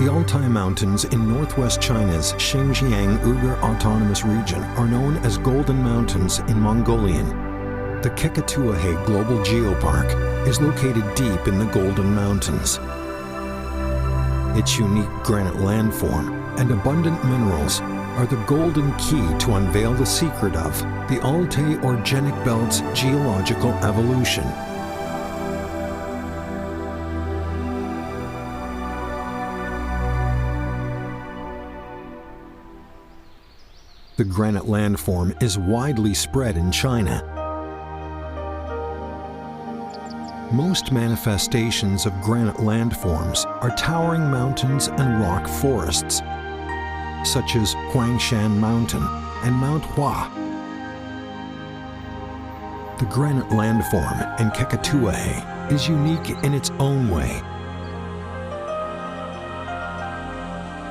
The Altai Mountains in northwest China's Xinjiang Uyghur Autonomous Region are known as Golden Mountains in Mongolian. The Kekituahe Global Geopark is located deep in the Golden Mountains. Its unique granite landform and abundant minerals are the golden key to unveil the secret of the Altai Orogenic Belt's geological evolution. The granite landform is widely spread in China. Most manifestations of granite landforms are towering mountains and rock forests, such as Huangshan Mountain and Mount Hua. The granite landform in Kekituahe is unique in its own way.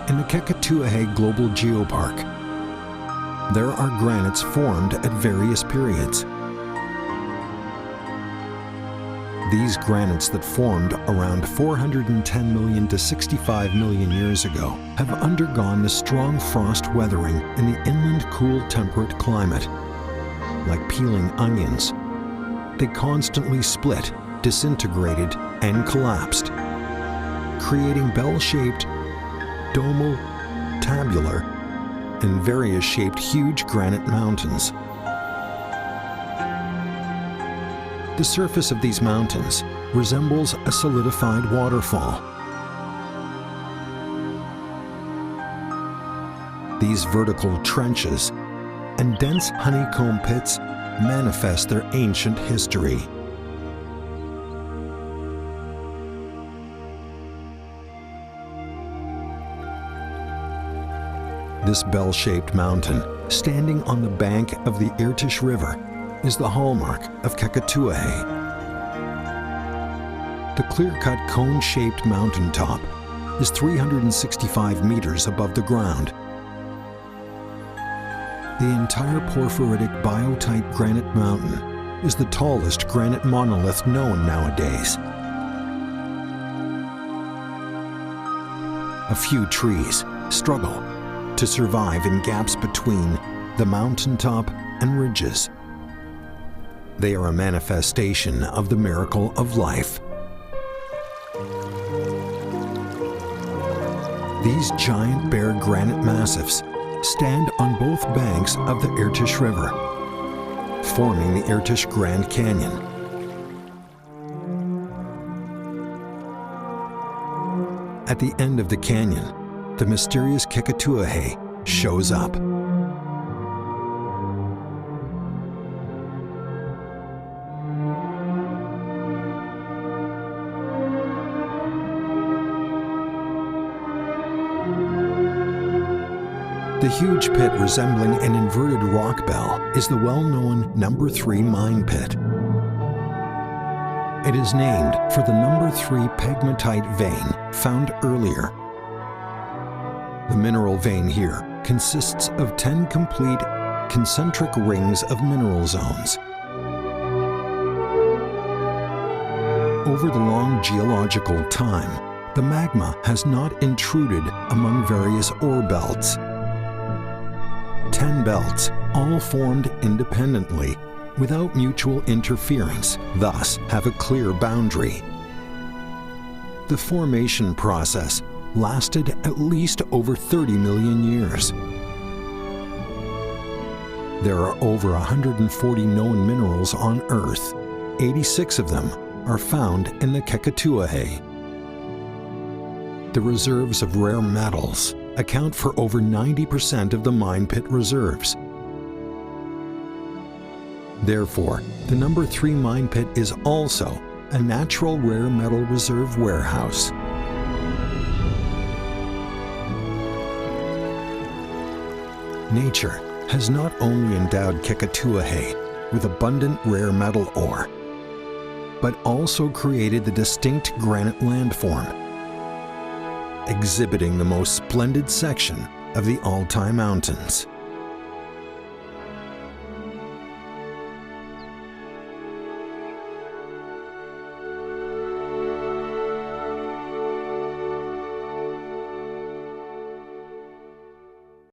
In the Kekituahe Global Geopark, there are granites formed at various periods. These granites that formed around 410 million to 65 million years ago have undergone the strong frost weathering in the inland cool temperate climate. Like peeling onions, they constantly split, disintegrated, and collapsed, creating bell-shaped, domal, tabular, and various shaped huge granite mountains. The surface of these mountains resembles a solidified waterfall. These vertical trenches and dense honeycomb pits manifest their ancient history. This bell-shaped mountain, standing on the bank of the Irtysh River, is the hallmark of Kekituahe. The clear-cut cone-shaped mountaintop is 365 meters above the ground. The entire porphyritic biotite granite mountain is the tallest granite monolith known nowadays. A few trees struggle to survive in gaps between the mountaintop and ridges. They are a manifestation of the miracle of life. These giant bare granite massifs stand on both banks of the Irtysh River, forming the Irtysh Grand Canyon. At the end of the canyon, the mysterious Kekituahe shows up. The huge pit resembling an inverted rock bell is the well-known No. 3 mine pit. It is named for the No. 3 pegmatite vein found earlier. The mineral vein here consists of 10 complete concentric rings of mineral zones. Over the long geological time, the magma has not intruded among various ore belts. 10 belts, all formed independently, without mutual interference, thus have a clear boundary. The formation process lasted at least over 30 million years. There are over 140 known minerals on Earth. 86 of them are found in the Kekituahe. The reserves of rare metals account for over 90% of the mine pit reserves. Therefore, the No. 3 mine pit is also a natural rare metal reserve warehouse. Nature has not only endowed Kekituahe with abundant rare metal ore, but also created the distinct granite landform, exhibiting the most splendid section of the Altai Mountains.